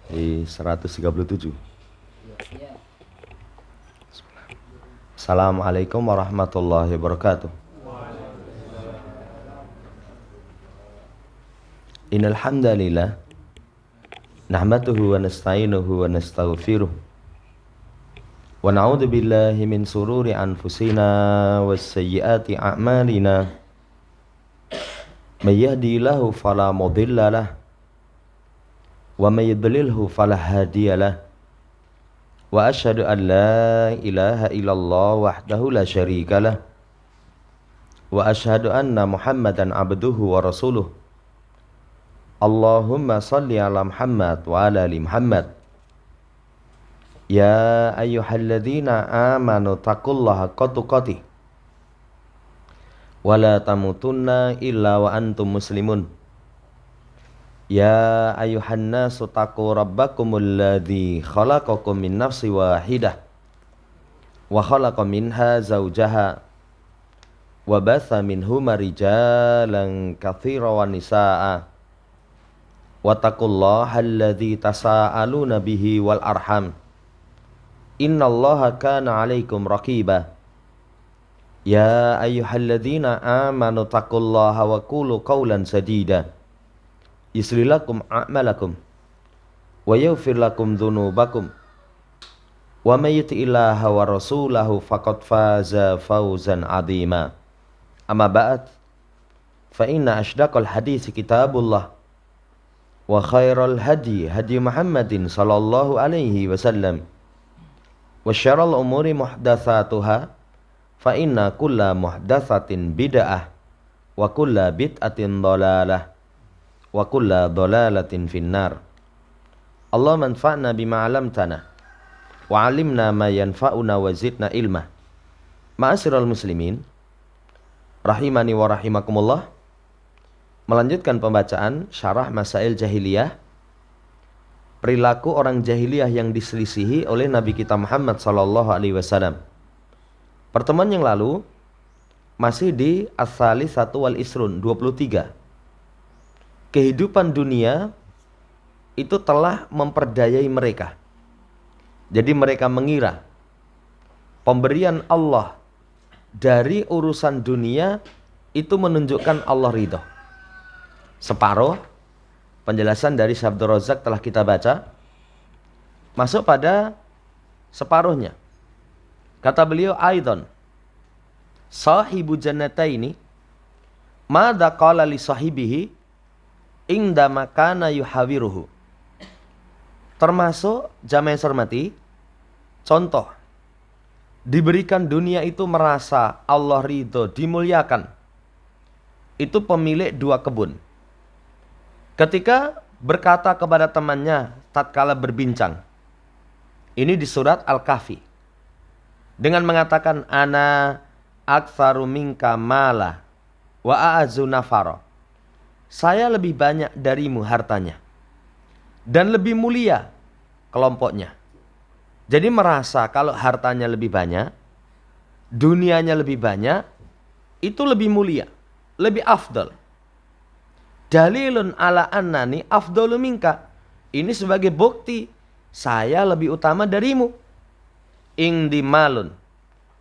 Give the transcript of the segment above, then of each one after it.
di 137. Assalamualaikum warahmatullahi wabarakatuh. Innal hamdalillah nahmaduhu wa nasta'inuhu wa nastaghfiruh wa na'udzu billahi min sururi anfusina was sayyiati a'malina. May yahdihillahu fala mudilla lahu wa may yudlilhu fala hadiya lahu. Wa asyhadu an la ilaha illallah wahdahu la syarika lah. Wa asyhadu anna Muhammadan abduhu wa rasuluh. Allahumma salli ala Muhammad wa ala ali Muhammad. Ya ayyuhalladzina amanu taqullaha haqqa tuqatih wa la tamutunna illa wa antum muslimun. Ya ayuhan nasu taqu rabbakumul ladzi khalaqakum min nafsin wahidah wa khalaqa minha zawjaha wa batha minhuma rijalan katsiran wa nisaa'a wattaqullaha alladzi tasaaluna bihi wal arham innallaha kana 'alaikum raqiba. Ya ayyuhalladzina amanu taqullaha wa qulu qawlan sadida yuslih lakum a'malakum wa yaghfir lakum dzunubakum wa may yuti'illaha wa rasulahu faqad faza fawzan 'azima. Amma ba'd, fa inna ashdaqal hadits kitabullah wa khairal hadi hadi Muhammadin sallallahu alaihi wasallam wa syarrul umuri muhdatsatuha fa inna kulla muhdatsatin bid'ah wa kulla bid'atin dhalalah wa kulla dhalalatin finnar. Allah manfa'na bima 'allamtana wa 'allimna ma yanfa'una wa zidna ilma. Ma'asyiral muslimin rahimani wa rahimakumullah. Melanjutkan pembacaan syarah Masail Jahiliyah, perilaku orang jahiliyah yang diselisihi oleh Nabi kita Muhammad sallallahu alaihi wasallam. Pertemuan yang lalu masih di As-Salisatu wal Isrun 23. Kehidupan dunia itu telah memperdayai mereka. Jadi mereka mengira pemberian Allah dari urusan dunia itu menunjukkan Allah ridho. Separuh penjelasan dari Syabdur Razak telah kita baca. Masuk pada separuhnya. Kata beliau, Aidon sahibu jannataini madza qala li sahibihi inda makana yuhawiruhu. Termasuk jamaah yang hormati, contoh diberikan dunia itu merasa Allah ridho, dimuliakan. Itu pemilik dua kebun. Ketika berkata kepada temannya tatkala berbincang, ini di surat Al-Kahfi, dengan mengatakan ana aktsaru minka mala wa a'azu nafara. Saya lebih banyak darimu hartanya dan lebih mulia kelompoknya. Jadi merasa kalau hartanya lebih banyak, dunianya lebih banyak, itu lebih mulia, lebih afdal. Dalilun ala annani afdalu minka. Ini sebagai bukti saya lebih utama darimu. Indi malun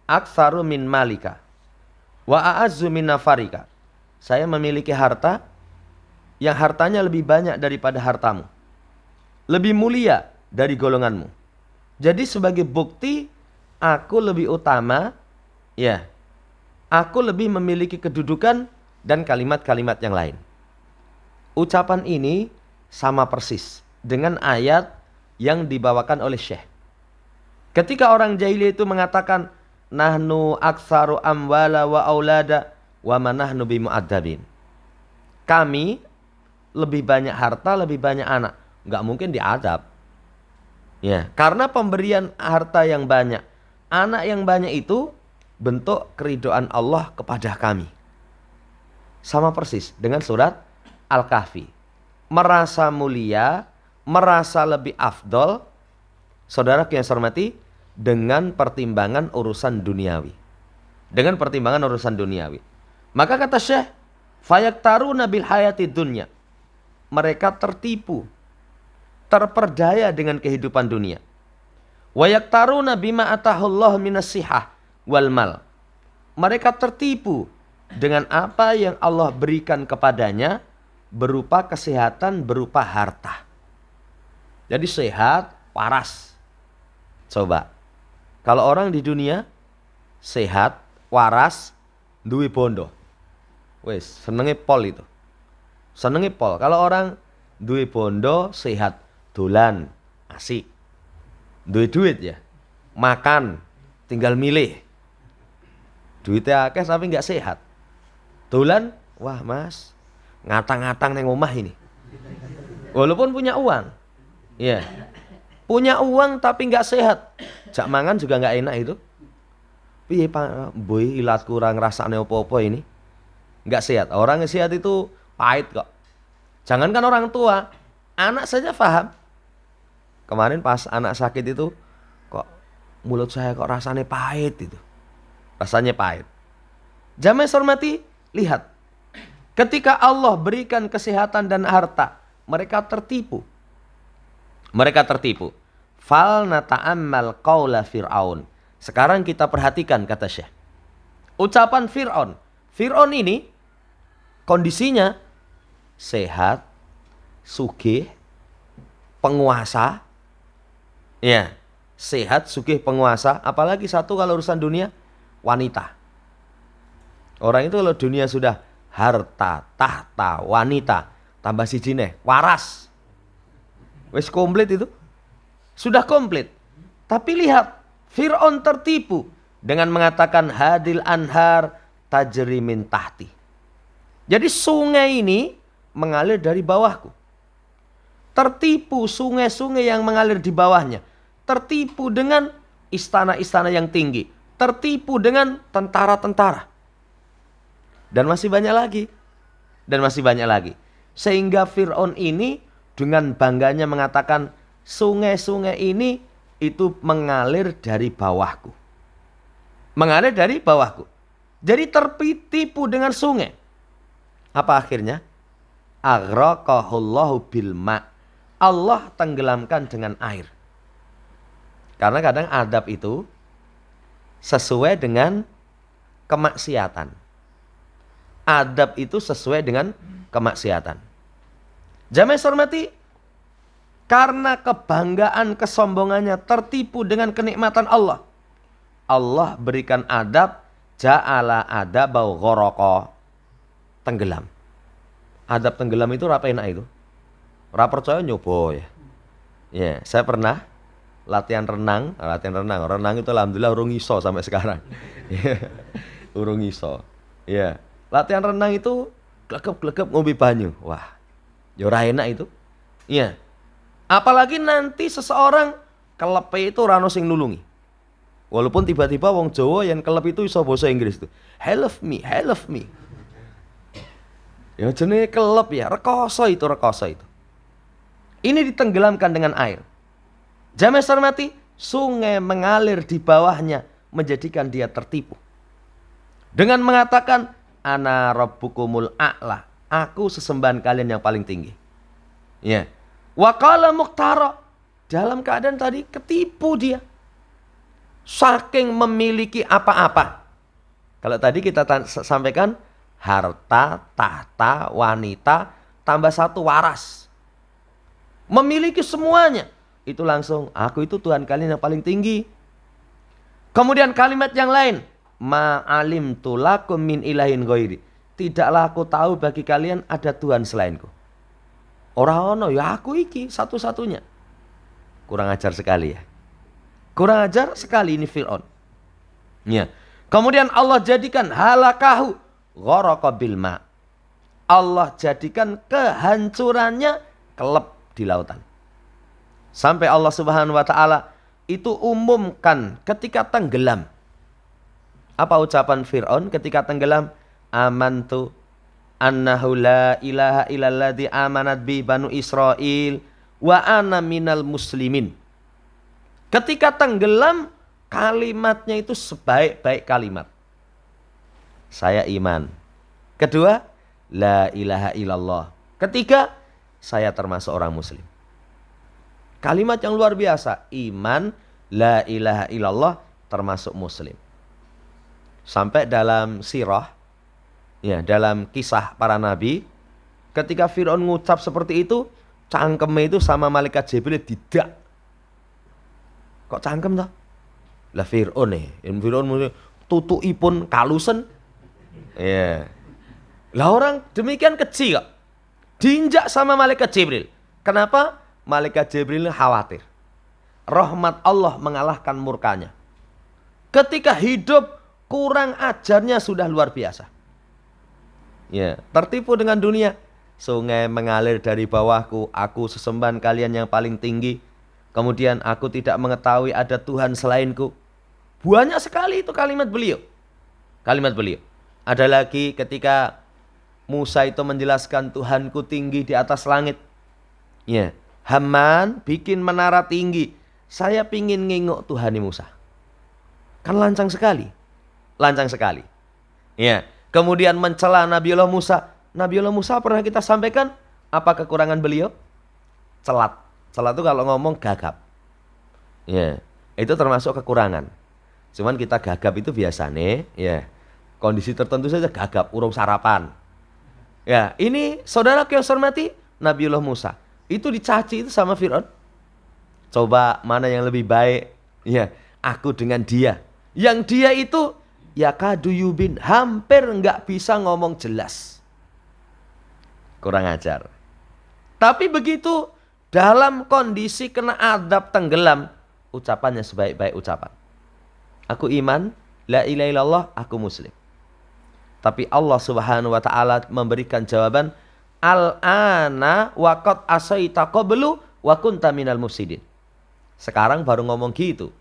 aktsaru min malika wa a'azzu min nafarika. Saya memiliki harta yang hartanya lebih banyak daripada hartamu, lebih mulia dari golonganmu. Jadi sebagai bukti aku lebih utama, ya, aku lebih memiliki kedudukan dan kalimat-kalimat yang lain. Ucapan ini sama persis dengan ayat yang dibawakan oleh Syekh. Ketika orang jahiliyah itu mengatakan nahnu aktsaru amwala wa aulada wa ma nahnu bimu'adzabin. Kami lebih banyak harta, lebih banyak anak. Enggak mungkin diadab. Ya, karena pemberian harta yang banyak, anak yang banyak itu bentuk keridhaan Allah kepada kami. Sama persis dengan surat Al-Kahfi. Merasa mulia, merasa lebih afdol, saudara yang saya hormati, dengan pertimbangan urusan duniawi. Dengan pertimbangan urusan duniawi. Maka kata Syekh, fayaktaruna bil hayati dunya. Mereka tertipu terperdaya dengan kehidupan dunia. Wa yaktaruna bima atahullah minas sihah wal mal. Mereka tertipu dengan apa yang Allah berikan kepadanya berupa kesehatan, berupa harta. Jadi sehat, waras. Coba, kalau orang di dunia sehat, waras, duwe bondo. Wes, senenge pol itu. Senenge pol. Kalau orang duwe bondo, sehat, dolan, asik. Duwe duit ya, makan, tinggal milih. Duitnya akeh tapi nggak sehat. Dolan, wah mas, ngatang-ngatang neng omah ini. Walaupun punya uang, ya, punya uang tapi nggak sehat. Jak mangan juga nggak enak itu. Piye Pak Boy, ilat kurang rasane opo-opo ini. Nggak sehat. Orang yang sehat itu pahit kok. Jangankan orang tua, anak saja paham. Kemarin pas anak sakit itu, kok mulut saya kok rasanya pahit itu. Rasanya pahit. Jamaah hormati, lihat. Ketika Allah berikan kesehatan dan harta, mereka tertipu. Mereka tertipu. Fal nata'ammal qaula Fir'aun. Sekarang kita perhatikan kata Syekh. Ucapan Fir'aun. Fir'aun ini kondisinya sehat, sugih, penguasa. Ya, sehat, sugih, penguasa. Apalagi satu kalau urusan dunia, wanita. Orang itu kalau dunia sudah harta, tahta, wanita, tambah siji neh, waras. Wis komplit itu. Sudah komplit. Tapi lihat, Fir'aun tertipu dengan mengatakan hadil anhar tajri min tahti. Jadi sungai ini mengalir dari bawahku. Tertipu sungai-sungai yang mengalir di bawahnya. Tertipu dengan istana-istana yang tinggi. Tertipu dengan tentara-tentara. Dan masih banyak lagi. Dan masih banyak lagi. Sehingga Fir'aun ini dengan bangganya mengatakan sungai-sungai ini itu mengalir dari bawahku. Mengalir dari bawahku. Jadi tertipu dengan sungai. Apa akhirnya? Aghraqahullahu bil ma'. Allah tenggelamkan dengan air. Karena kadang adab itu sesuai dengan kemaksiatan. Adab itu sesuai dengan kemaksiatan. Jamaah hormati, karena kebanggaan kesombongannya tertipu dengan kenikmatan Allah. Allah berikan adab, ja'ala adabau gharaqa, tenggelam. Adab tenggelam itu apa enak itu? Ora percaya nyoba ya. Ya, saya pernah latihan renang. Renang itu alhamdulillah urung iso sampai sekarang. Urung iso. Ya, latihan renang itu glegep-glegep ngombe banyu. Wah, ya ora enak itu. Iya. Apalagi nanti seseorang kelepe itu ora ono sing nulungi. Walaupun tiba-tiba wong Jawa yang kelep itu iso basa Inggris tuh. Help me, help me. Ya jenenge kelep ya, rekoso itu. Ini ditenggelamkan dengan air. Jamaah hormati, sungai mengalir di bawahnya menjadikan dia tertipu. Dengan mengatakan ana rabbukumul a'la, aku sesembahan kalian yang paling tinggi. Ya. Wa qala muqtara, dalam keadaan tadi ketipu dia. Saking memiliki apa-apa. Kalau tadi kita sampaikan harta, tahta, wanita, tambah satu waras. Memiliki semuanya. Itu langsung, aku itu Tuhan kalian yang paling tinggi. Kemudian kalimat yang lain. Ma'alimtu lakum min ilahin ghairi. Tidaklah aku tahu bagi kalian ada Tuhan selainku. Ora ono, ya aku iki satu-satunya. Kurang ajar sekali ya. Kurang ajar sekali ini Fir'aun. Ya. Kemudian Allah jadikan halakahu gharaqa bil ma'. Allah jadikan kehancurannya kelep di lautan. Sampai Allah Subhanahu wa taala itu umumkan ketika tenggelam. Apa ucapan Fir'aun ketika tenggelam? Amantu annahu la ilaha illalladzi amanat bi banu Israil wa ana minal muslimin. Ketika tenggelam, kalimatnya itu sebaik-baik kalimat. Saya iman. Kedua, la ilaha illallah. Ketiga, saya termasuk orang muslim. Kalimat yang luar biasa. Iman, la ilaha illallah, termasuk muslim. Sampai dalam sirah, ya, dalam kisah para nabi, ketika Fir'aun ngucap seperti itu, cangkeme itu sama malaikat Jibril tidak. Kok cangkem toh? Lah Fir'aun nih, Fir'aun tutukipun kalusen. Ya. Lah orang demikian kecil kok. Diinjak sama malaikat Jibril. Kenapa? Malaikat Jibril khawatir. Rahmat Allah mengalahkan murkanya. Ketika hidup kurang ajarnya sudah luar biasa. Ya, tertipu dengan dunia. Sungai mengalir dari bawahku, aku sesembahan kalian yang paling tinggi. Kemudian aku tidak mengetahui ada Tuhan selainku. Banyak sekali itu kalimat beliau. Kalimat beliau. Ada lagi ketika Musa itu menjelaskan Tuhanku tinggi di atas langit. Ya, Haman bikin menara tinggi. Saya pingin ngengok Tuhan Musa. Kan lancang sekali. Lancang sekali. Ya, kemudian mencela Nabiullah Musa. Nabiullah Musa pernah kita sampaikan apa kekurangan beliau? Celat. Celat itu kalau ngomong gagap. Ya, itu termasuk kekurangan. Cuman kita gagap itu biasanya, ya, kondisi tertentu saja gagap, urung sarapan. Ya, ini saudara yang saya hormati, Nabiullah Musa. Itu dicaci itu sama Fir'aun. Coba mana yang lebih baik? Ya, aku dengan dia. Yang dia itu yakadu yubin, hampir nggak bisa ngomong jelas. Kurang ajar. Tapi begitu dalam kondisi kena adab tenggelam, ucapannya sebaik-baik ucapan. Aku iman, la ilaha illallah, aku muslim. Tapi Allah Subhanahu wa taala memberikan jawaban, al-ana wa qad asaita qablu wa kunta minal mufsidin. Sekarang baru ngomong gitu.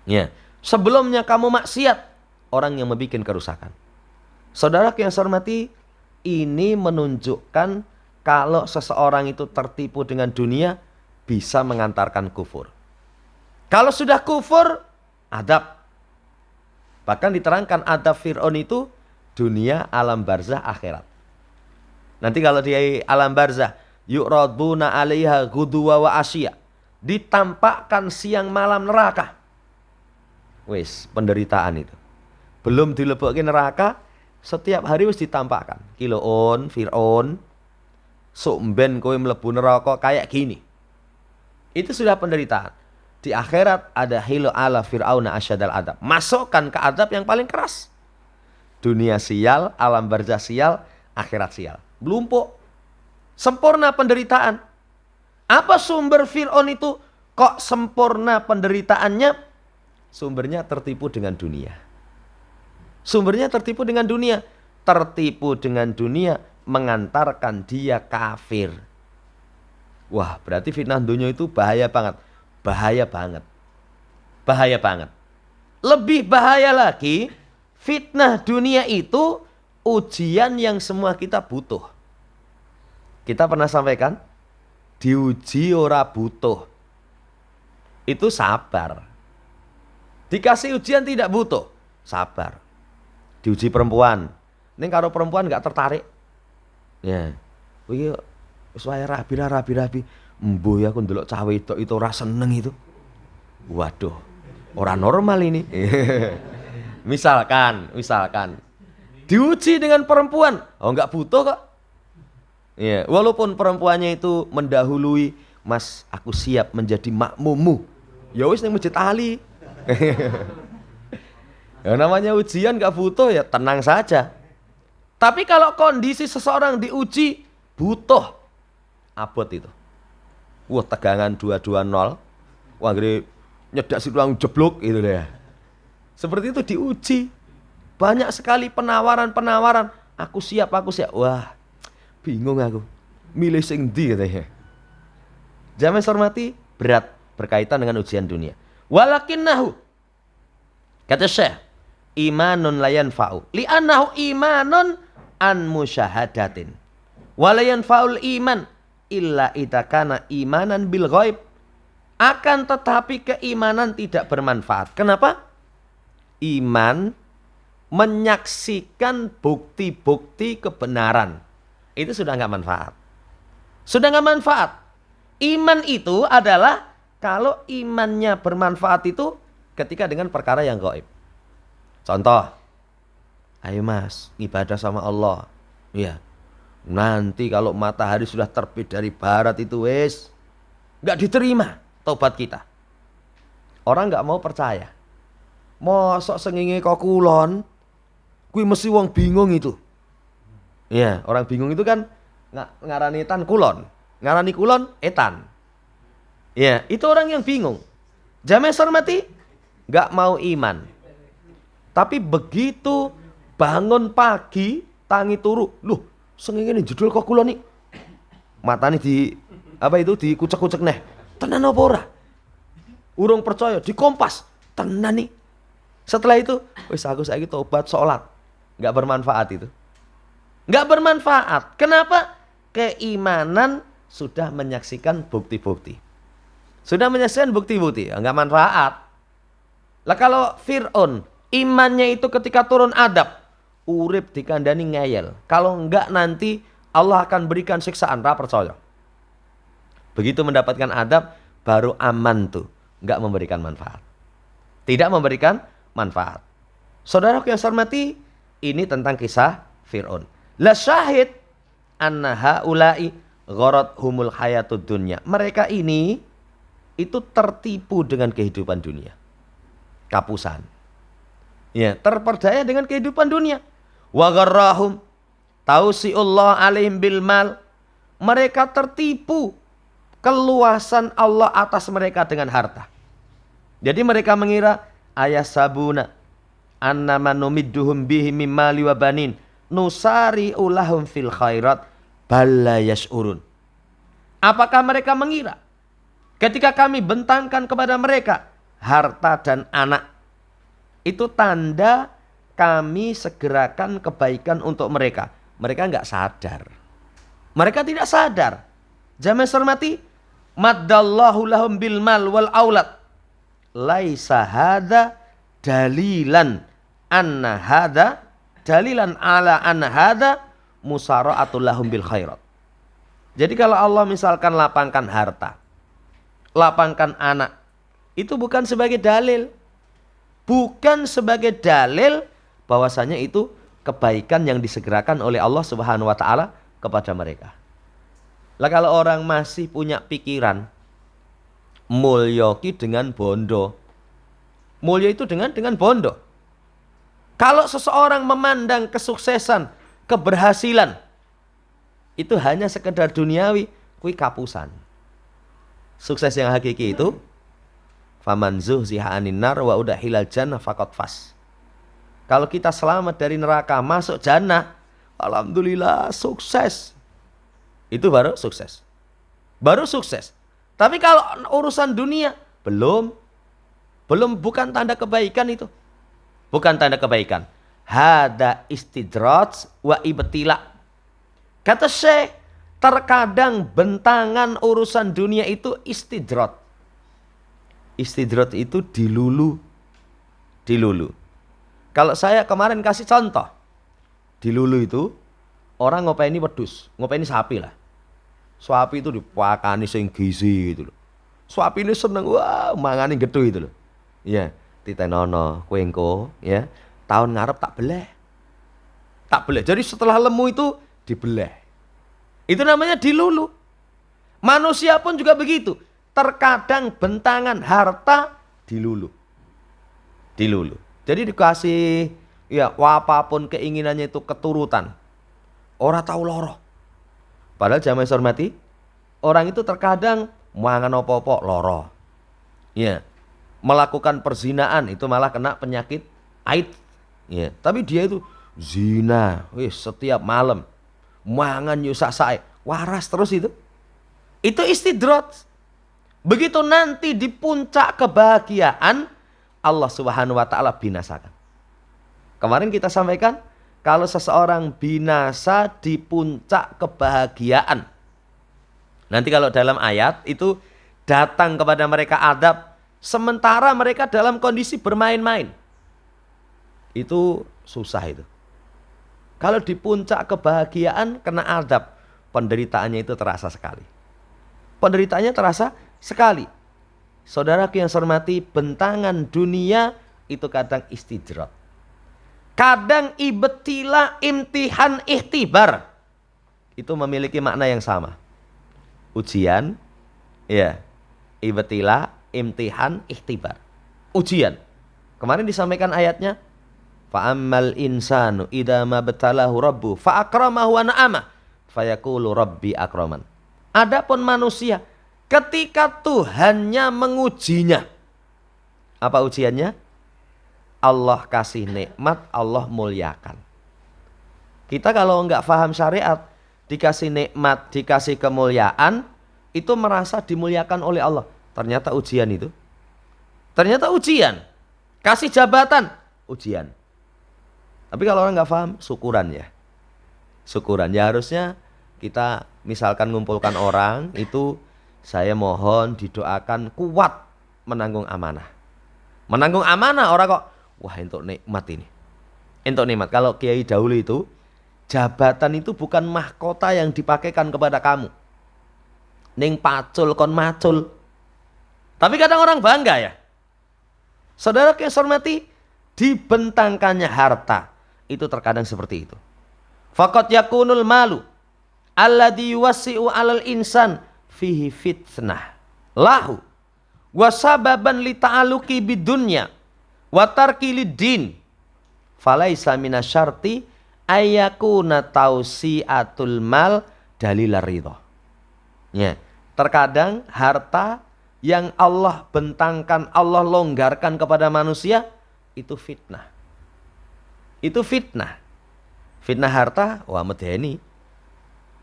Ya, sebelumnya kamu maksiat, orang yang membuat kerusakan. Saudara yang saya hormati, ini menunjukkan kalau seseorang itu tertipu dengan dunia bisa mengantarkan kufur. Kalau sudah kufur, adab. Bahkan diterangkan adab Fir'aun itu dunia, alam barzah, akhirat. Nanti kalau di alam barzah, yu'raduna 'alaiha ghuduwa wa asya, ditampakkan siang malam neraka. Wis, penderitaan itu. Belum dilebokke neraka, setiap hari wis ditampakkan. Kiloon, Fir'aun, sumben kowe mlebu neraka kayak gini. Itu sudah penderitaan. Di akhirat ada hilu ala fir'auna asyadal adab. Masukkan ke adab yang paling keras. Dunia sial, alam barzah sial, akhirat sial. Melumpuk. Sempurna penderitaan. Apa sumber Fir'aun itu? Kok sempurna penderitaannya? Sumbernya tertipu dengan dunia. Sumbernya tertipu dengan dunia. Tertipu dengan dunia mengantarkan dia kafir. Wah, berarti fitnah dunia itu bahaya banget. Bahaya banget. Bahaya banget. Lebih bahaya lagi, fitnah dunia itu ujian yang semua kita butuh. Kita pernah sampaikan, diuji ora butuh. Itu sabar. Dikasih ujian tidak butuh, sabar. Diuji perempuan. Ini kalau perempuan nggak tertarik. Ya. Wih, saya rabi. Mboh ya aku ndelok cawe itu ora seneng itu. Waduh, ora normal ini. Misalkan diuji dengan perempuan, oh nggak butuh kok. Ya, walaupun perempuannya itu mendahului, Mas, aku siap menjadi makmummu. Ya wis ning masjid Ali. Ya namanya ujian nggak butuh ya tenang saja. Tapi kalau kondisi seseorang diuji butuh, abot itu. Wah, tegangan 220. Wah, gede nyedak si tuang jeblok gitu deh. Seperti itu diuji. Banyak sekali penawaran. Aku siap. Wah, bingung aku. Milih sing ndi katanya. Jamaah hormati, berat berkaitan dengan ujian dunia. Walakinnahu, kata Syekh, imanun la yanfa'u li'annahu imanun an musyahadatin. Wa la yanfa'ul iman illa itakana imanan bil ghaib. Akan tetapi keimanan tidak bermanfaat. Kenapa? Iman menyaksikan bukti-bukti kebenaran. Itu sudah nggak manfaat. Iman itu adalah kalau imannya bermanfaat itu ketika dengan perkara yang gaib. Contoh, ayo mas, ibadah sama Allah. Iya. Nanti kalau matahari sudah terbit dari barat itu nggak diterima taubat kita. Orang nggak mau percaya. Mosok sengenge kok kulon, kui mesti wong bingung itu. Iya, orang bingung itu kan ngarani etan kulon, ngarani kulon etan. Iya, itu orang yang bingung. Jamaah hormati, nggak mau iman. Tapi begitu bangun pagi, tangi turu, loh, sengenge ini judul kok kulon nih. Matane di apa itu dikucek-kucek neh. Tenan apa ora? Urung percaya, di Kompas. Tenan nih. Setelah itu, wis aku saiki tobat sholat. Nggak bermanfaat itu. Nggak bermanfaat. Kenapa? Keimanan sudah menyaksikan bukti-bukti. Sudah menyaksikan bukti-bukti. Nggak manfaat. Lah kalau Fir'aun, imannya itu ketika turun adab. Urip dikandani ngeyel. Kalau enggak nanti Allah akan berikan siksaan. Ra percaya. Begitu mendapatkan adab, baru aman tuh. Nggak memberikan manfaat. Tidak memberikan manfaat. Saudara yang saya hormati, ini tentang kisah Fir'aun. La syahid anna haula'i gharat humul hayatud dunya. Mereka ini itu tertipu dengan kehidupan dunia. Kapusan. Ya, terperdaya dengan kehidupan dunia. Wa gharrahum tausiullah alaihim bil mal. Mereka tertipu keluasan Allah atas mereka dengan harta. Jadi mereka mengira ayasabuna annama numidduhum bihi mimali wa banin nusari ulahum fil khairat balla yash'urun. Apakah mereka mengira ketika kami bentangkan kepada mereka harta dan anak itu tanda kami segerakan kebaikan untuk mereka? Mereka enggak sadar. Mereka tidak sadar. Jamaah hormati, maddallahu lahum bil mal wal aulad. Laisa hadza dalilan anna hadza dalilan ala anna hadza musara'atul lahum bil khairat. Jadi kalau Allah misalkan lapangkan harta, lapangkan anak, itu bukan sebagai dalil. Bukan sebagai dalil bahwasanya itu kebaikan yang disegerakan oleh Allah Subhanahu wa taala kepada mereka. Lah kalau orang masih punya pikiran mulya ki dengan bondo. Mulya itu dengan bondo. Kalau seseorang memandang kesuksesan, keberhasilan itu hanya sekedar duniawi, kui kapusan. Sukses yang hakiki itu faman zuhziha 'anil nar wa udkhilal jannah faqad faz. Kalau kita selamat dari neraka, masuk jannah, alhamdulillah sukses. Itu baru sukses. Baru sukses. Tapi kalau urusan dunia, belum, bukan tanda kebaikan itu. Bukan tanda kebaikan. Hada istidraj wa ibtila. Kata Syekh, terkadang bentangan urusan dunia itu istidraj. Istidraj itu dilulu. Dilulu. Kalau saya kemarin kasih contoh. Dilulu itu, orang ngopeni wedhus, ngopeni sapi lah. Sapi itu dipakani sing gizi gitu loh. Sapi ini seneng, wah mangane gedhe itu loh. Iya, titenono kowe engko ya. Tahun ngarep tak beleh. Tak beleh. Jadi setelah lemu itu dibeleh. Itu namanya dilulu. Manusia pun juga begitu. Terkadang bentangan harta dilulu. Dilulu. Jadi dikasih ya apapun keinginannya itu keturutan. Ora tahu loro. Padahal jamaah hormati, orang itu terkadang mangan opo-opo loro. Ya. Melakukan perzinaan itu malah kena penyakit AIDS. Ya. Tapi dia itu zina, setiap malam. Mangan yusak sae, waras terus itu. Itu istidraj. Begitu nanti di puncak kebahagiaan Allah Subhanahu wa taala binasakan. Kemarin kita sampaikan kalau seseorang binasa di puncak kebahagiaan. Nanti kalau dalam ayat itu datang kepada mereka adab sementara mereka dalam kondisi bermain-main. Itu susah itu. Kalau di puncak kebahagiaan kena adab, penderitaannya itu terasa sekali. penderitaannya terasa sekali. Saudaraku yang saya hormati, bentangan dunia itu kadang istidrat. Kadang ibtilah, imtihan, ikhtibar. Itu memiliki makna yang sama. Ujian, ya, ibtilah, imtihan, ikhtibar. Ujian. Kemarin disampaikan ayatnya, fa'ammal insanu idza mabtalahu rabbuhu fa'akramahu wa na'amah fayaqulu rabbi akraman. Adapun manusia ketika Tuhannya mengujinya, apa ujiannya? Allah kasih nikmat, Allah muliakan. Kita kalau nggak paham syariat, dikasih nikmat, dikasih kemuliaan, itu merasa dimuliakan oleh Allah. Ternyata ujian itu. Ternyata ujian. Kasih jabatan, ujian. Tapi kalau orang nggak paham, syukuran ya. Syukuran. Ya harusnya kita misalkan ngumpulkan orang, itu saya mohon didoakan kuat menanggung amanah. Menanggung amanah orang kok, wah entuk nikmat ini. Entuk nikmat. Kalau kiai dahulu itu, jabatan itu bukan mahkota yang dipakaikan kepada kamu. Ning pacul kon macul. Tapi kadang orang bangga ya. Saudara yang saya hormati, dibentangkannya harta itu terkadang seperti itu. Faqad yakunul malu alladhi yuwassi'u 'alal insan fihi fitnah lahu wa sababan li ta'alluqi bidunya wa tarki lid-din falaisa minasyarti ayyakuna tausi'atul mal dalilar ridha. Ya, terkadang harta yang Allah bentangkan, Allah longgarkan kepada manusia itu fitnah. Itu fitnah. Fitnah harta, wah medeni.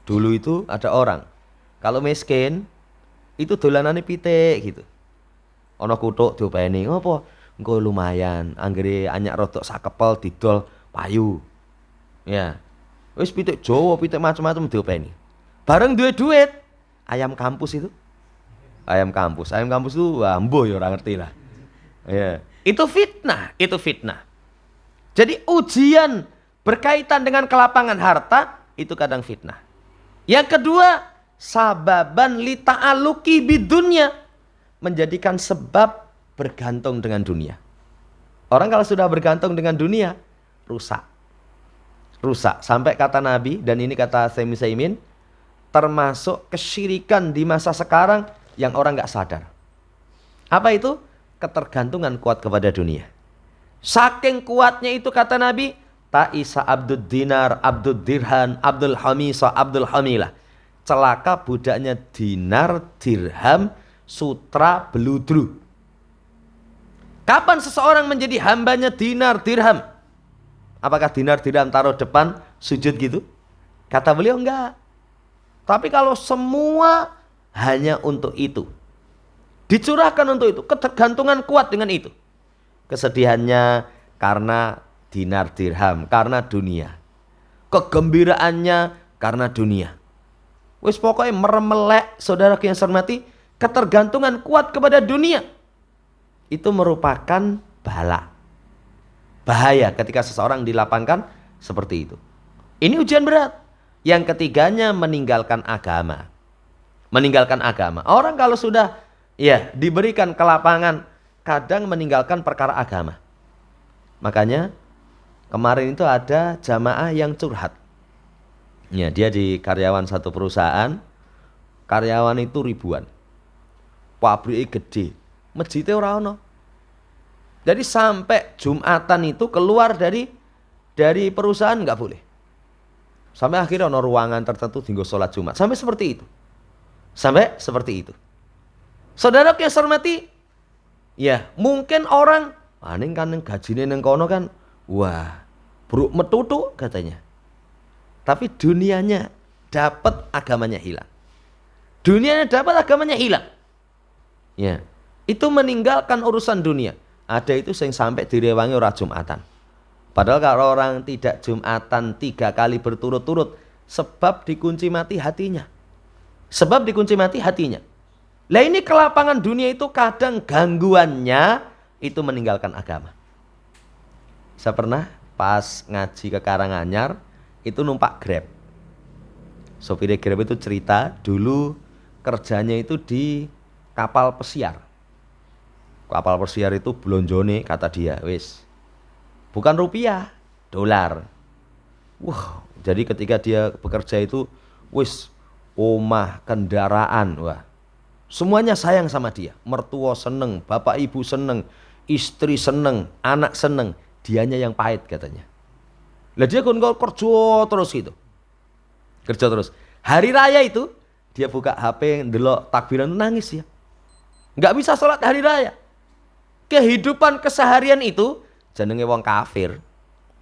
Dulu itu ada orang, kalau miskin itu dolanane pitik gitu. Ana kuthuk diopeni, ngopo? Engko lumayan, anggere anyak rodok sakepel didol payu. Ya. Wis pitik Jawa, pitik macam-macam diopeni. Bareng duwe duit, ayam kampus itu. Ayam kampus itu wah mbuh ya ora ngerti lah. Ya. Itu fitnah, itu fitnah. Jadi ujian berkaitan dengan kelapangan harta itu kadang fitnah. Yang kedua, sababan li ta'alluqi bidunya, menjadikan sebab bergantung dengan dunia. Orang kalau sudah bergantung dengan dunia, rusak. Rusak. Sampai kata Nabi, dan ini kata Syekh Utsaimin, termasuk kesyirikan di masa sekarang yang orang nggak sadar. Apa itu? Ketergantungan kuat kepada dunia. Saking kuatnya itu kata Nabi, ta'isa abdud dinar, abdud dirhan, abdul hamisa, abdul hamilah. Celaka budaknya dinar, dirham, sutra, beludru. Kapan seseorang menjadi hambanya dinar, dirham? Apakah dinar, dirham taruh depan sujud gitu? Kata beliau enggak. Tapi kalau semua hanya untuk itu, dicurahkan untuk itu, ketergantungan kuat dengan itu, kesedihannya karena dinar dirham, karena dunia, kegembiraannya karena dunia. Wis pokoknya meremelek, saudara yang saya hormati, ketergantungan kuat kepada dunia itu merupakan bala, bahaya ketika seseorang dilapangkan seperti itu. Ini ujian berat. Yang ketiganya meninggalkan agama. Meninggalkan agama. Orang kalau sudah ya diberikan kelapangan, kadang meninggalkan perkara agama. Makanya kemarin itu ada jamaah yang curhat. Ya, dia di karyawan satu perusahaan, karyawan itu ribuan, pabriknya gede, masjidnya ora ono. Jadi sampai Jumatan itu keluar dari perusahaan nggak boleh. Sampai akhirnya ono ruangan tertentu tinggal sholat Jumat. Sampai seperti itu. Sampai seperti itu. Saudara yang saya hormati, ya mungkin orang, ning kan gajine neng kono kan, wah, bruk metutu katanya. Tapi dunianya dapat, agamanya hilang. Dunianya dapat, agamanya hilang. Ya, itu meninggalkan urusan dunia. Ada itu yang sampai direwangi orang Jumatan. Padahal kalau orang tidak Jumatan 3 kali berturut-turut, sebab dikunci mati hatinya. Sebab dikunci mati hatinya. Lah ini kelapangan dunia itu kadang gangguannya itu meninggalkan agama. Saya pernah pas ngaji ke Karanganyar itu numpak Grab. Sopir Grab itu cerita dulu kerjanya itu di kapal pesiar. Kapal pesiar itu blonjone kata dia, wis. Bukan rupiah, dolar. Wah, jadi ketika dia bekerja itu, wis, omah, kendaraan, wah. Semuanya sayang sama dia. Mertua seneng, bapak ibu seneng, istri seneng, anak seneng. Dianya yang pahit katanya. Lah dia kon kerja terus gitu. Kerja terus. Hari raya itu dia buka HP, ndelok takbiran nangis ya. Nggak bisa sholat hari raya. Kehidupan keseharian itu jenenge wong kafir.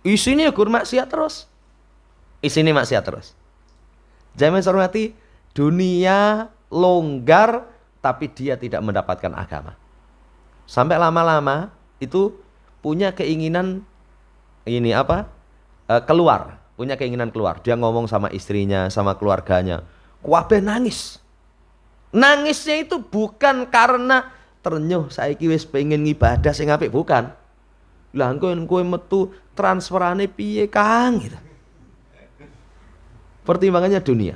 Isine gur maksiat terus. Isine maksiat terus. Jangan hormati, dunia longgar tapi dia tidak mendapatkan agama. Sampai lama-lama itu punya keinginan ini apa? Keluar, punya keinginan keluar. Dia ngomong sama istrinya, sama keluarganya. Kuwabe nangis. Nangisnya itu bukan karena ternyuh saiki wis pengen ngibadah sing apik, bukan. Lah kowe metu transferane piye Kang gitu. Pertimbangannya dunia.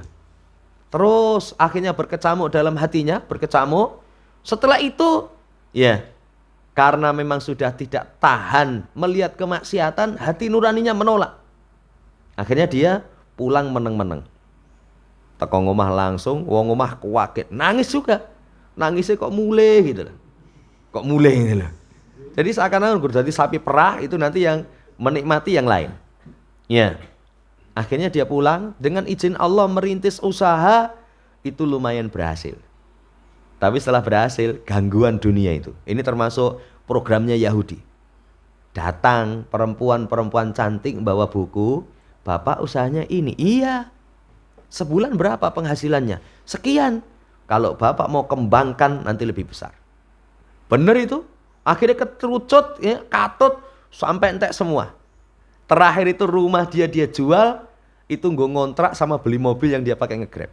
Terus akhirnya berkecamuk dalam hatinya, berkecamuk. Setelah itu ya karena memang sudah tidak tahan melihat kemaksiatan, hati nuraninya menolak. Akhirnya dia pulang meneng-meneng. Teko ngomah langsung, wong omah kuwaget, nangis juga. Nangisnya kok mulai gitu loh. Kok mulai gitu loh. Jadi seakan-akan jadi sapi perah itu nanti yang menikmati yang lain. Ya. Akhirnya dia pulang dengan izin Allah merintis usaha itu lumayan berhasil. Tapi setelah berhasil, gangguan dunia itu. Ini termasuk programnya Yahudi. Datang perempuan-perempuan cantik bawa buku, Bapak usahanya ini. Iya. Sebulan berapa penghasilannya? Sekian. Kalau Bapak mau kembangkan nanti lebih besar. Bener itu. Akhirnya keterucut, ya, katut sampai entek semua. Terakhir itu rumah dia jual, itu nggo ngontrak sama beli mobil yang dia pakai nge-Grab.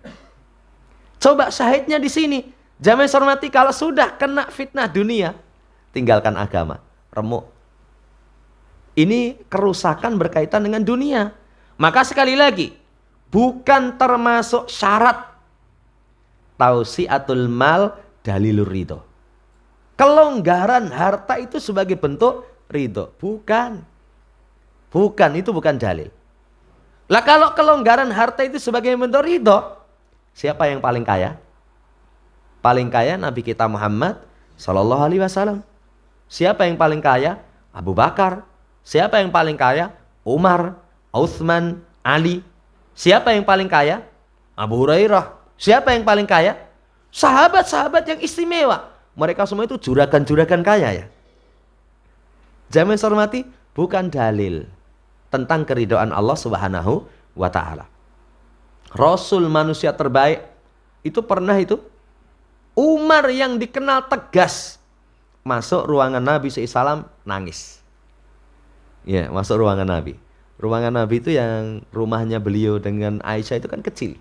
Coba syahidnya di sini. Jamaah hormati, kalau sudah kena fitnah dunia, tinggalkan agama, remuk. Ini kerusakan berkaitan dengan dunia. Maka sekali lagi, bukan termasuk syarat tausiatul mal dalilur ridho. Kelonggaran harta itu sebagai bentuk ridho. Bukan. Bukan, itu bukan dalil. Lah kalau kelonggaran harta itu sebagai bentuk ridho, siapa yang paling kaya? Paling kaya Nabi kita Muhammad Sallallahu Alaihi Wasallam. Siapa yang paling kaya? Abu Bakar. Siapa yang paling kaya? Umar, Utsman, Ali. Siapa yang paling kaya? Abu Hurairah. Siapa yang paling kaya? Sahabat-sahabat yang istimewa. Mereka semua itu juragan-juragan kaya ya. Jamaah hormati, bukan dalil tentang keridhaan Allah Subhanahu wa taala. Rasul manusia terbaik itu pernah itu Umar yang dikenal tegas masuk ruangan Nabi SAW nangis. Ya, masuk ruangan Nabi. Ruangan Nabi itu yang rumahnya beliau dengan Aisyah itu kan kecil.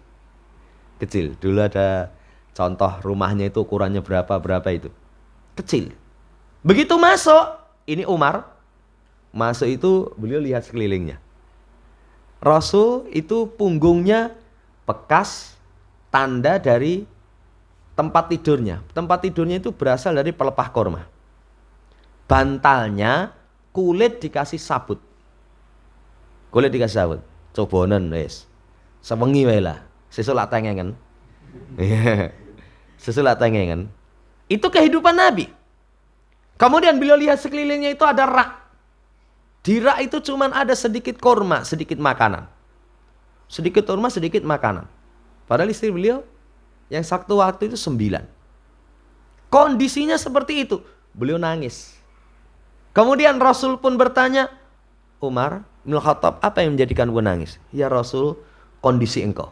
Kecil. Dulu ada contoh rumahnya itu ukurannya berapa itu. Kecil. Begitu masuk, ini Umar. Masuk itu beliau lihat sekelilingnya. Rasul itu punggungnya bekas tanda dari tempat tidurnya. Tempat tidurnya itu berasal dari pelepah korma. Bantalnya kulit dikasih sabut. Kulit dikasih sabut. Cobonen wis. Sewengi wae lah. Sesuk lak tengengen. Sesuk lak tengengen. Itu kehidupan Nabi. Kemudian beliau lihat sekelilingnya itu ada rak. Di rak itu cuman ada sedikit korma, sedikit makanan. Sedikit korma, sedikit makanan. Padahal istri beliau yang satu waktu itu 9. Kondisinya seperti itu. Beliau nangis. Kemudian Rasul pun bertanya, Umar bin Khattab, apa yang menjadikan gue nangis? Ya Rasul, kondisi engkau.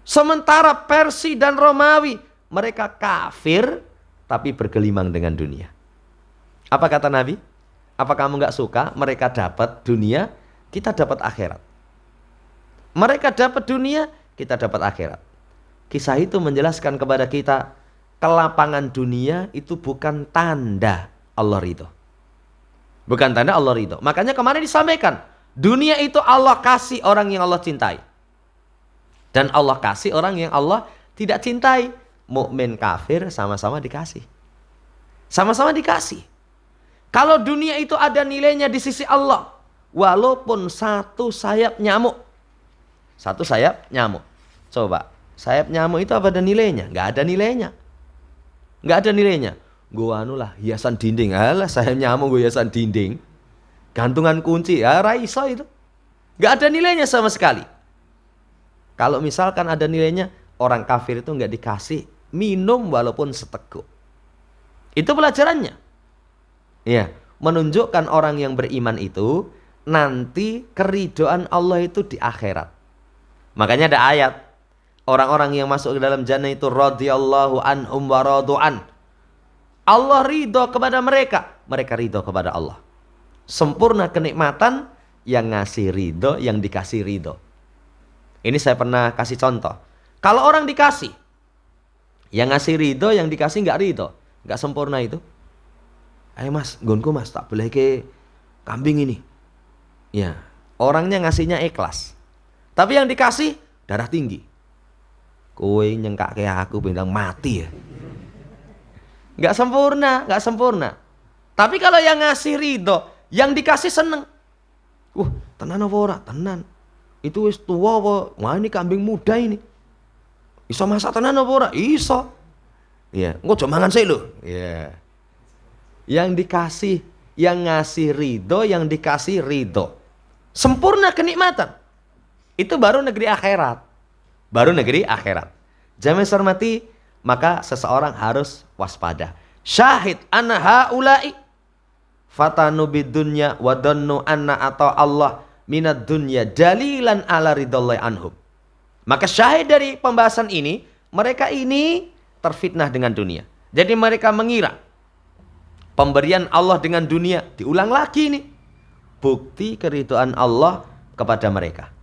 Sementara Persia dan Romawi, mereka kafir tapi bergelimang dengan dunia. Apa kata Nabi? Apa kamu gak suka mereka dapat dunia, kita dapat akhirat. Mereka dapat dunia, kita dapat akhirat. Kisah itu menjelaskan kepada kita, kelapangan dunia itu bukan tanda Allah ridho. Bukan tanda Allah ridho. Makanya kemarin disampaikan, dunia itu Allah kasih orang yang Allah cintai. Dan Allah kasih orang yang Allah tidak cintai. Mukmin kafir sama-sama dikasih. Sama-sama dikasih. Kalau dunia itu ada nilainya di sisi Allah, walaupun satu sayap nyamuk. Satu sayap nyamuk. Coba, sayap nyamuk itu apa ada nilainya? Nggak ada nilainya. Nggak ada nilainya. Gua anu lah, hiasan dinding. Alah, sayap nyamuk gue hiasan dinding. Gantungan kunci, ya raiso itu. Nggak ada nilainya sama sekali. Kalau misalkan ada nilainya, orang kafir itu nggak dikasih minum walaupun seteguk. Itu pelajarannya. Ya, menunjukkan orang yang beriman itu nanti keridhaan Allah itu di akhirat. Makanya ada ayat, orang-orang yang masuk ke dalam jannah itu radhiyallahu anhum wa radu'an. Allah ridho kepada mereka, mereka ridho kepada Allah. Sempurna kenikmatan, yang ngasih ridho, yang dikasih ridho. Ini saya pernah kasih contoh. Kalau orang dikasih, yang ngasih ridho, yang dikasih nggak ridho, nggak sempurna itu. Ayo mas, gonku mas, tak boleh ke kambing ini. Ya, orangnya ngasihnya ikhlas. Tapi yang dikasih darah tinggi. Kowe nyengkak kayak aku bilang mati ya. Nggak sempurna, nggak sempurna. Tapi kalau yang ngasih ridho, yang dikasih seneng. Tenan apa ora? Tenan. Itu wis tua apa? Wah ini kambing muda ini. Iso masak tenan apa ora? Iso. Iya, engko aja mangan sik lho. Iya. Yang dikasih, yang ngasih ridho, yang dikasih ridho. Sempurna kenikmatan. Itu baru negeri akhirat. Baru negeri akhirat. Jamaah hormati, maka seseorang harus waspada. Syahid anna haula'i fatanu bidunya wa dhannu anna atau Allah minad dunya dalilan ala ridallahi anhum. Maka syahid dari pembahasan ini, mereka ini terfitnah dengan dunia. Jadi mereka mengira pemberian Allah dengan dunia diulang lagi nih. Bukti keridhaan Allah kepada mereka.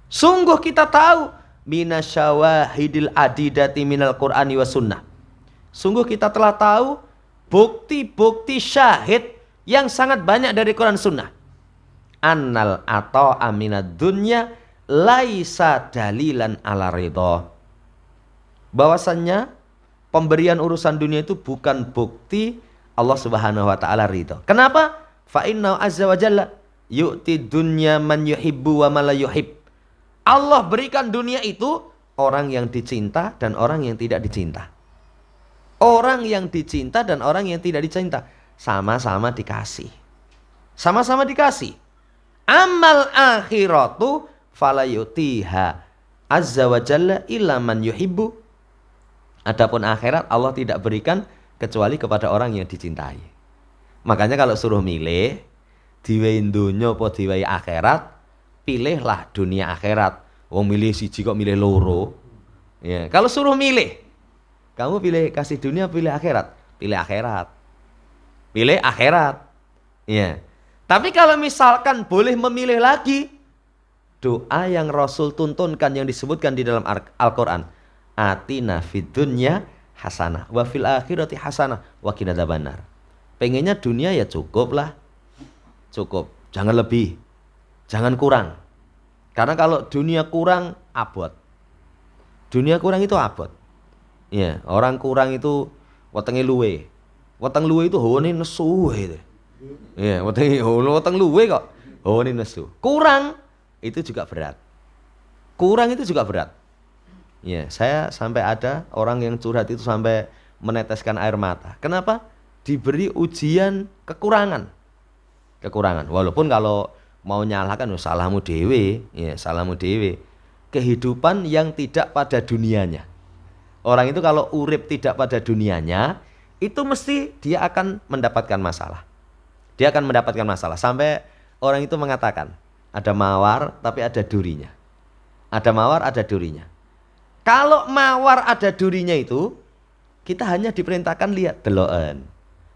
Sungguh kita tahu minasyawahidil adidati minal Qur'ani wa sunnah. Sungguh kita telah tahu bukti-bukti syahid yang sangat banyak dari Quran Sunnah. Annal atau aminad dunya laisa dalilan ala ridho. Bahwasannya pemberian urusan dunia itu bukan bukti Allah Subhanahu wa taala ridho. Kenapa? Fa inna azza wa jalla yu'ti dunya man yuhibbu wa man la yuhib. Allah berikan dunia itu orang yang dicinta dan orang yang tidak dicinta. Orang yang dicinta dan orang yang tidak dicinta sama-sama dikasih. Sama-sama dikasih. Amal akhiratu fala yutiha azza wa jalla illa man yuhibbu. Adapun akhirat Allah tidak berikan kecuali kepada orang yang dicintai. Makanya kalau suruh milih diwehi dunya apa diwehi akhirat, pilihlah dunia akhirat. Wong milih siji kok milih loro. Ya, kalau suruh milih, kamu pilih kasih dunia pilih akhirat? Pilih akhirat. Pilih akhirat. Ya. Tapi kalau misalkan boleh memilih lagi, doa yang Rasul tuntunkan yang disebutkan di dalam Al-Qur'an, atina fid dunya hasanah wa fil akhirati hasanah wa qina adzabannar. Pengennya dunia ya cukup lah. Cukup, jangan lebih. Jangan kurang. Karena kalau dunia kurang abot. Dunia kurang itu abot. Ya, orang kurang itu wetenge luwe. Weteng luwe itu hawane nesu itu. Ya, weteng luwe kok hawane nesu. Kurang itu juga berat. Kurang itu juga berat. Ya, saya sampai ada orang yang curhat itu sampai meneteskan air mata. Kenapa? Diberi ujian kekurangan. Kekurangan. Walaupun kalau mau nyalahkan salahmu dewe, ya salahmu dewe. Kehidupan yang tidak pada dunianya. Orang itu kalau urip tidak pada dunianya, itu mesti dia akan mendapatkan masalah. Dia akan mendapatkan masalah. Sampai orang itu mengatakan, ada mawar tapi ada durinya. Ada mawar, ada durinya. Kalau mawar ada durinya itu, kita hanya diperintahkan lihat deloken.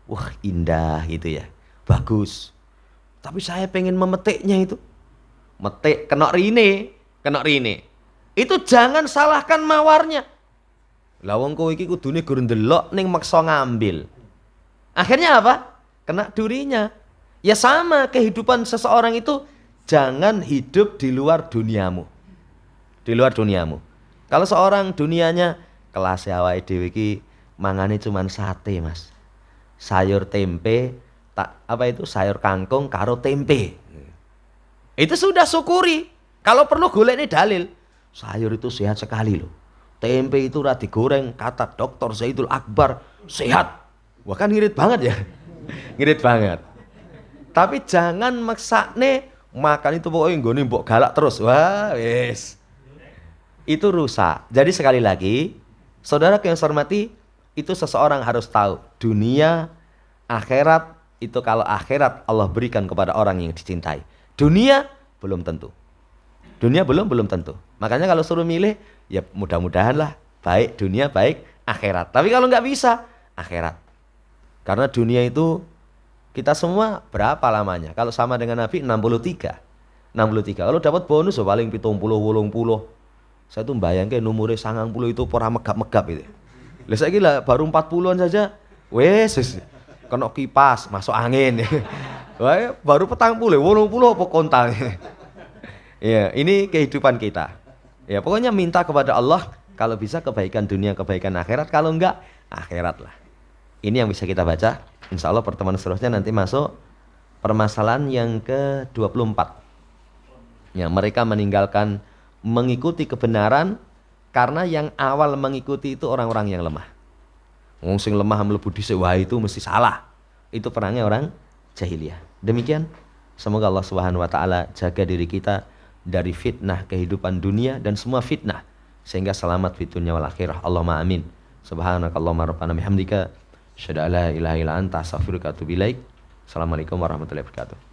Wah indah gitu ya, bagus. Tapi saya pengen memetiknya itu. Metik, kena rine. Itu jangan salahkan mawarnya. Lah wong kowe iki kudune gur ndelok ning maksa ngambil. Akhirnya apa? Kena durinya. Ya sama kehidupan seseorang itu, jangan hidup di luar duniamu. Di luar duniamu. Kalau seorang dunianya kelas awake dhewe iki mangane cuman sate, Mas. Sayur tempe, sayur kangkung karo tempe. Itu sudah syukuri. Kalau perlu golek nih dalil. Sayur itu sehat sekali loh. Tempe itu ora digoreng, kata Dr. Zaidul Akbar, sehat. Wah kan ngirit banget ya. Ngirit banget. Tapi jangan maksane makan itu pokoknya nggone mbok galak terus. Wah, wis. Itu rusak. Jadi sekali lagi, saudara yang saya hormati, itu seseorang harus tahu dunia, akhirat itu kalau akhirat Allah berikan kepada orang yang dicintai. Dunia belum tentu. Dunia belum tentu. Makanya kalau suruh milih, ya mudah-mudahan lah baik dunia baik akhirat. Tapi kalau nggak bisa akhirat. Karena dunia itu kita semua berapa lamanya? Kalau sama dengan Nabi 63. Kalau dapat bonus paling 70 80. Saya tuh bayangke umure 90 itu ora megap-megap itu. Lah saiki lah baru 40-an saja wes kena kipas, masuk angin. Wah, baru 40, 80 apa kontal. Ya, ini kehidupan kita. Ya, pokoknya minta kepada Allah kalau bisa kebaikan dunia, kebaikan akhirat, kalau enggak akhirat lah. Ini yang bisa kita baca. Insya Allah pertemuan seterusnya nanti masuk permasalahan yang ke-24. Ya, mereka meninggalkan mengikuti kebenaran karena yang awal mengikuti itu orang-orang yang lemah. Wong sing lemah mlebu dhisik, wah itu mesti salah. Itu perangnya orang jahiliyah. Demikian, semoga Allah Subhanahu wa taala jaga diri kita dari fitnah kehidupan dunia dan semua fitnah sehingga selamat di dunia wal akhirah. Allahumma amin. Subhanakallahumma rabbana bihamdika asyhadu an la ilaha illa anta astaghfiruka wa atubu ilaik. Assalamualaikum warahmatullahi wabarakatuh.